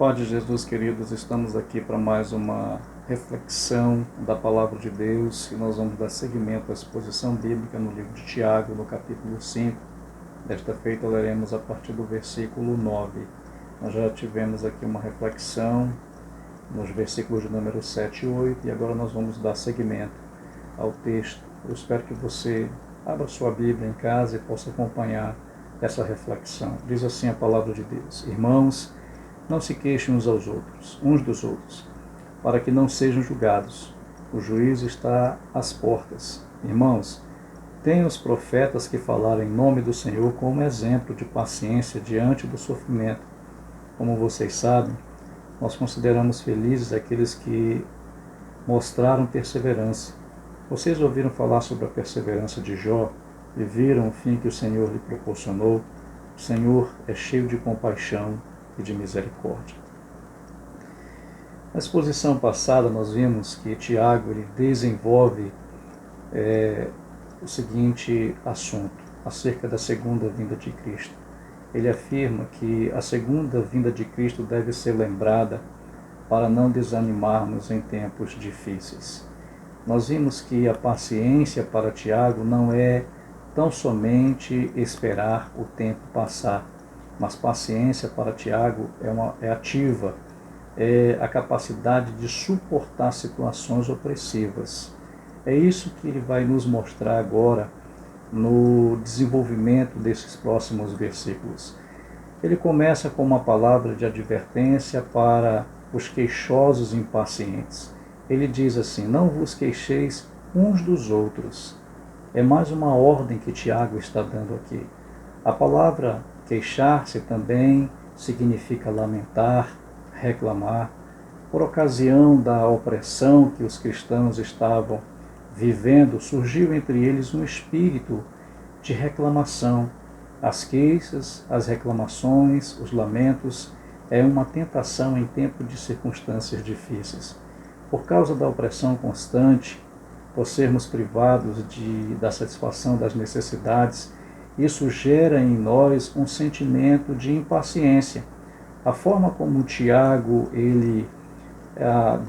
paz de Jesus, queridos, estamos aqui para mais uma reflexão da Palavra de Deus e nós vamos dar seguimento à exposição bíblica no livro de Tiago, no capítulo 5. Desta feita leremos a partir do versículo 9. Nós já tivemos aqui uma reflexão nos versículos de número 7 e 8 e agora nós vamos dar seguimento ao texto. Eu espero que você abra sua Bíblia em casa e possa acompanhar essa reflexão. Diz assim a Palavra de Deus: Irmãos, não se queixem uns dos outros, para que não sejam julgados. O juízo está às portas. Irmãos, tenham os profetas que falaram em nome do Senhor como exemplo de paciência diante do sofrimento. Como vocês sabem, nós consideramos felizes aqueles que mostraram perseverança. Vocês ouviram falar sobre a perseverança de Jó e viram o fim que o Senhor lhe proporcionou. O Senhor é cheio de compaixão e de misericórdia. Na exposição passada nós vimos que Tiago ele desenvolve o seguinte assunto acerca da segunda vinda de Cristo. Ele afirma que a segunda vinda de Cristo deve ser lembrada para não desanimarmos em tempos difíceis. Nós vimos que a paciência para Tiago não é tão somente esperar o tempo passar, mas paciência para Tiago é ativa, é a capacidade de suportar situações opressivas. É isso que ele vai nos mostrar agora no desenvolvimento desses próximos versículos. Ele começa com uma palavra de advertência para os queixosos e impacientes. Ele diz assim: não vos queixeis uns dos outros. É mais uma ordem que Tiago está dando aqui. A palavra queixar-se também significa lamentar, reclamar. Por ocasião da opressão que os cristãos estavam vivendo, surgiu entre eles um espírito de reclamação. As queixas, as reclamações, os lamentos é uma tentação em tempo de circunstâncias difíceis. Por causa da opressão constante, por sermos privados da satisfação das necessidades, isso gera em nós um sentimento de impaciência. A forma como Tiago ele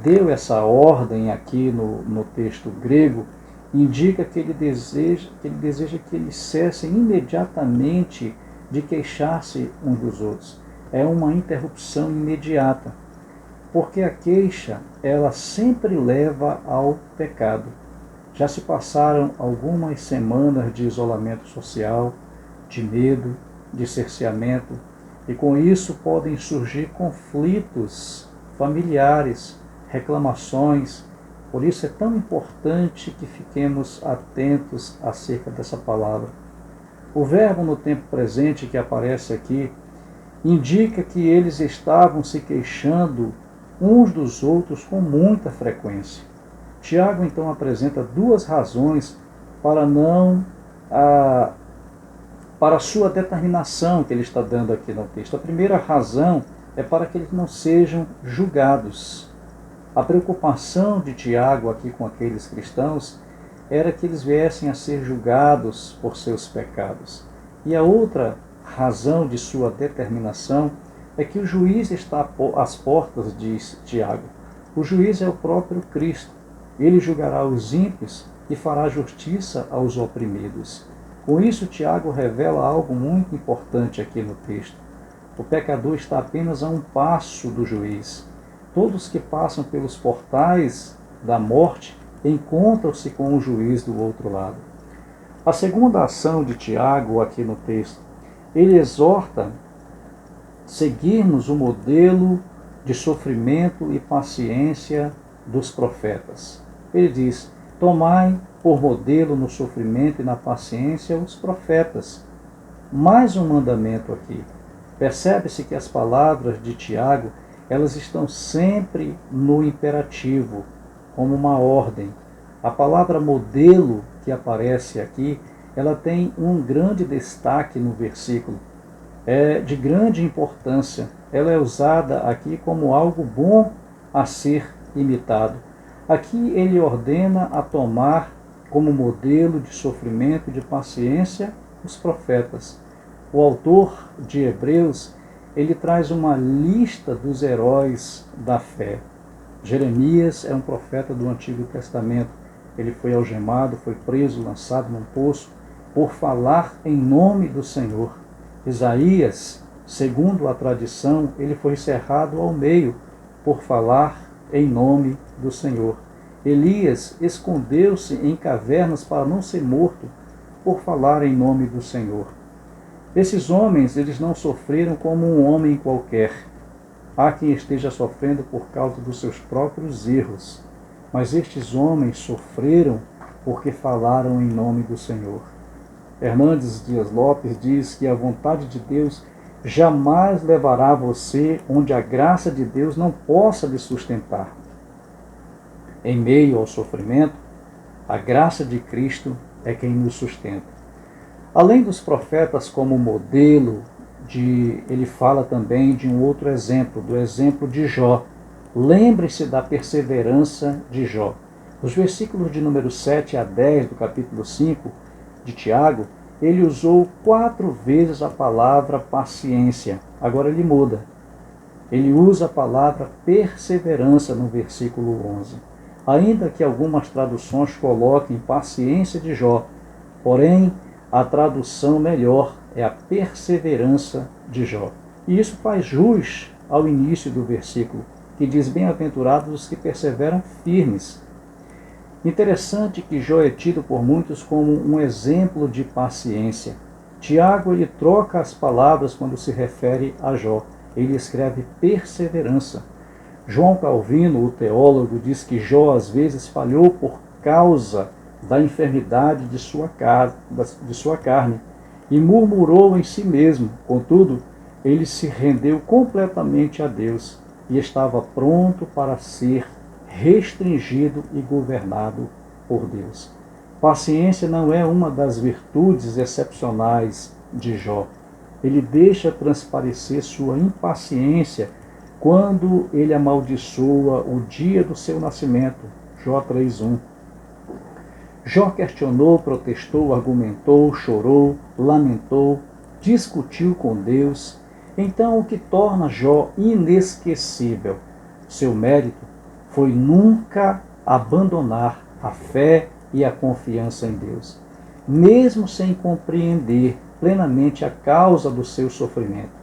deu essa ordem aqui no texto grego indica que ele deseja que eles cessem imediatamente de queixar-se uns dos outros. É uma interrupção imediata, porque a queixa ela sempre leva ao pecado. Já se passaram algumas semanas de isolamento social, de medo, de cerceamento, e com isso podem surgir conflitos familiares, reclamações. Por isso é tão importante que fiquemos atentos acerca dessa palavra. O verbo no tempo presente que aparece aqui indica que eles estavam se queixando uns dos outros com muita frequência. Tiago então apresenta duas razões para a sua determinação que ele está dando aqui no texto. A primeira razão é para que eles não sejam julgados. A preocupação de Tiago aqui com aqueles cristãos era que eles viessem a ser julgados por seus pecados. E a outra razão de sua determinação é que o juiz está às portas, diz Tiago. O juiz é o próprio Cristo. Ele julgará os ímpios e fará justiça aos oprimidos. Com isso, Tiago revela algo muito importante aqui no texto. O pecador está apenas a um passo do juiz. Todos que passam pelos portais da morte encontram-se com o juiz do outro lado. A segunda ação de Tiago aqui no texto, ele exorta seguirmos o modelo de sofrimento e paciência dos profetas. Ele diz: tomai por modelo no sofrimento e na paciência os profetas. Mais um mandamento aqui. Percebe-se que as palavras de Tiago, elas estão sempre no imperativo, como uma ordem. A palavra modelo que aparece aqui, ela tem um grande destaque no versículo. É de grande importância. Ela é usada aqui como algo bom a ser imitado. Aqui ele ordena a tomar como modelo de sofrimento e de paciência os profetas. O autor de Hebreus, ele traz uma lista dos heróis da fé. Jeremias é um profeta do Antigo Testamento. Ele foi algemado, foi preso, lançado num poço, por falar em nome do Senhor. Isaías, segundo a tradição, ele foi cerrado ao meio, por falar em nome do Senhor. Elias escondeu-se em cavernas para não ser morto, por falar em nome do Senhor. Esses homens, eles não sofreram como um homem qualquer. Há quem esteja sofrendo por causa dos seus próprios erros, mas estes homens sofreram porque falaram em nome do Senhor. Hernandes Dias Lopes diz que a vontade de Deus jamais levará você onde a graça de Deus não possa lhe sustentar. Em meio ao sofrimento, a graça de Cristo é quem nos sustenta. Além dos profetas como modelo, ele fala também de um outro exemplo, do exemplo de Jó. Lembre-se da perseverança de Jó. Nos versículos de número 7 a 10 do capítulo 5 de Tiago, ele usou 4 vezes a palavra paciência. Agora ele muda. Ele usa a palavra perseverança no versículo 11. Ainda que algumas traduções coloquem paciência de Jó, porém a tradução melhor é a perseverança de Jó. E isso faz jus ao início do versículo, que diz: bem-aventurados os que perseveram firmes. Interessante que Jó é tido por muitos como um exemplo de paciência. Tiago, ele troca as palavras quando se refere a Jó. Ele escreve perseverança. João Calvino, o teólogo, diz que Jó às vezes falhou por causa da enfermidade de sua carne e murmurou em si mesmo. Contudo, ele se rendeu completamente a Deus e estava pronto para ser restringido e governado por Deus. Paciência não é uma das virtudes excepcionais de Jó. Ele deixa transparecer sua impaciência quando ele amaldiçoa o dia do seu nascimento. Jó 3:1. Jó questionou, protestou, argumentou, chorou, lamentou, discutiu com Deus. Então, o que torna Jó inesquecível? Seu mérito foi nunca abandonar a fé e a confiança em Deus, mesmo sem compreender plenamente a causa do seu sofrimento.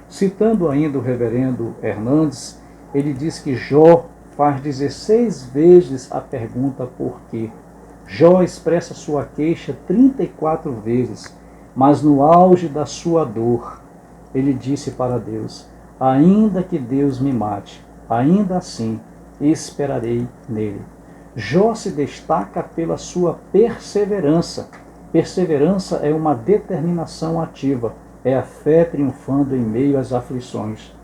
Citando ainda o reverendo Hernandes, ele diz que Jó faz 16 vezes a pergunta por quê. Jó expressa sua queixa 34 vezes, mas no auge da sua dor, ele disse para Deus: ainda que Deus me mate, ainda assim esperarei nele. Jó se destaca pela sua perseverança. Perseverança é uma determinação ativa, é a fé triunfando em meio às aflições.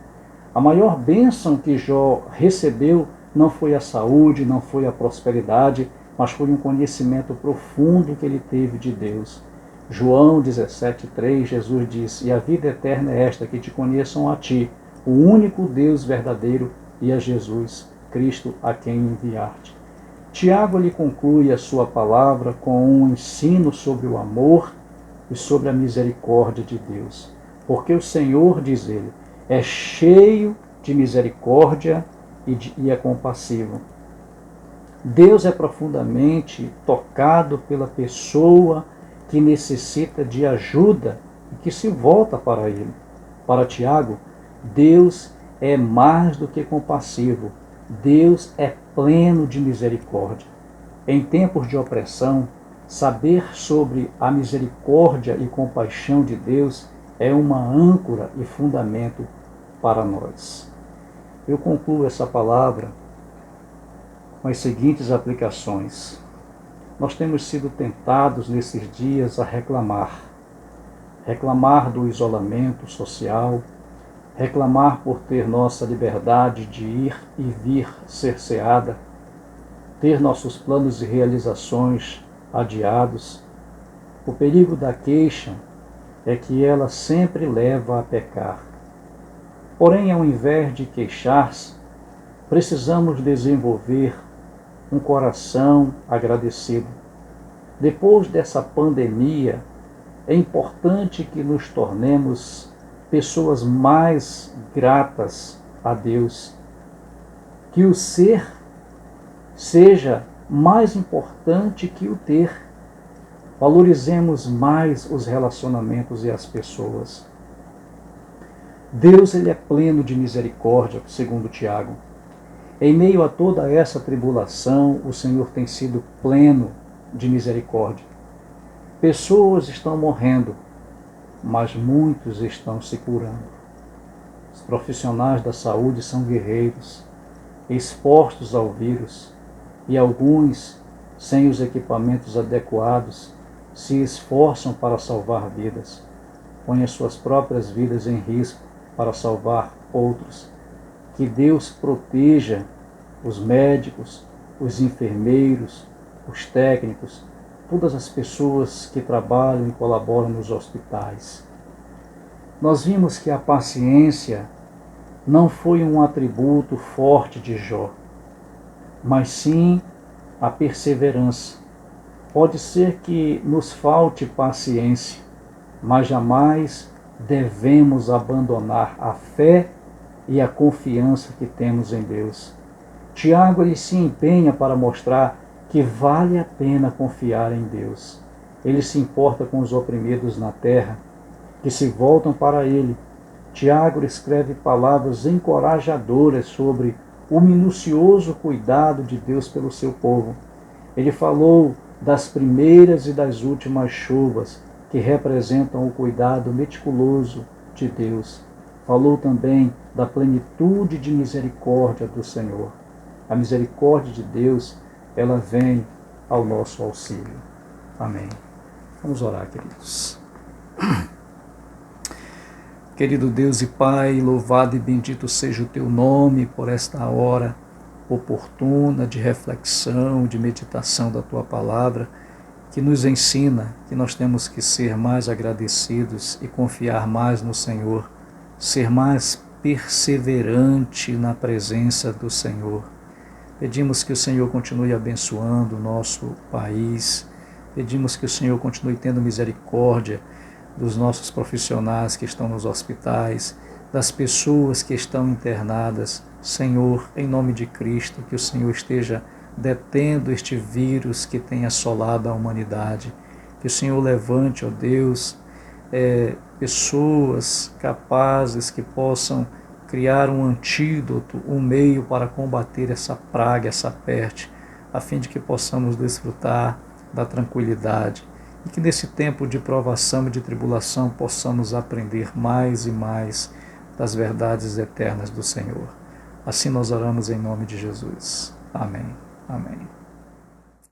A maior bênção que Jó recebeu não foi a saúde, não foi a prosperidade, mas foi um conhecimento profundo que ele teve de Deus. João 17:3, Jesus diz: e a vida eterna é esta, que te conheçam a ti, o único Deus verdadeiro, e a Jesus Cristo, a quem enviaste. Tiago lhe conclui a sua palavra com um ensino sobre o amor e sobre a misericórdia de Deus. Porque o Senhor, diz ele, é cheio de misericórdia e é compassivo. Deus é profundamente tocado pela pessoa que necessita de ajuda e que se volta para ele. Para Tiago, Deus é mais do que compassivo. Deus é pleno de misericórdia. Em tempos de opressão, saber sobre a misericórdia e compaixão de Deus é uma âncora e fundamento para nós. Eu concluo essa palavra com as seguintes aplicações. Nós temos sido tentados nesses dias a reclamar do isolamento social, reclamar por ter nossa liberdade de ir e vir cerceada, ter nossos planos e realizações adiados. O perigo da queixa é que ela sempre leva a pecar. Porém, ao invés de queixar-se, precisamos desenvolver um coração agradecido. Depois dessa pandemia, é importante que nos tornemos pessoas mais gratas a Deus, que o ser seja mais importante que o ter. Valorizemos mais os relacionamentos e as pessoas. Deus, ele é pleno de misericórdia, segundo Tiago. Em meio a toda essa tribulação, o Senhor tem sido pleno de misericórdia. Pessoas estão morrendo, mas muitos estão se curando. Os profissionais da saúde são guerreiros, expostos ao vírus, e alguns, sem os equipamentos adequados, se esforçam para salvar vidas, põem as suas próprias vidas em risco para salvar outros. Que Deus proteja os médicos, os enfermeiros, os técnicos, todas as pessoas que trabalham e colaboram nos hospitais. Nós vimos que a paciência não foi um atributo forte de Jó, mas sim a perseverança. Pode ser que nos falte paciência, mas jamais devemos abandonar a fé e a confiança que temos em Deus. Tiago, ele se empenha para mostrar que vale a pena confiar em Deus. Ele se importa com os oprimidos na terra, que se voltam para ele. Tiago escreve palavras encorajadoras sobre o minucioso cuidado de Deus pelo seu povo. Ele falou das primeiras e das últimas chuvas, que representam o cuidado meticuloso de Deus. Falou também da plenitude de misericórdia do Senhor. A misericórdia de Deus, ela vem ao nosso auxílio. Amém. Vamos orar, queridos. Querido Deus e Pai, louvado e bendito seja o Teu nome por esta hora oportuna de reflexão, de meditação da Tua palavra, que nos ensina que nós temos que ser mais agradecidos e confiar mais no Senhor, ser mais perseverante na presença do Senhor. Pedimos que o Senhor continue abençoando o nosso país, pedimos que o Senhor continue tendo misericórdia dos nossos profissionais que estão nos hospitais, das pessoas que estão internadas. Senhor, em nome de Cristo, que o Senhor esteja detendo este vírus que tem assolado a humanidade. Que o Senhor levante, ó Deus, pessoas capazes que possam criar um antídoto, um meio para combater essa praga, essa peste, a fim de que possamos desfrutar da tranquilidade. E que nesse tempo de provação e de tribulação possamos aprender mais e mais das verdades eternas do Senhor. Assim nós oramos em nome de Jesus. Amém. Amém.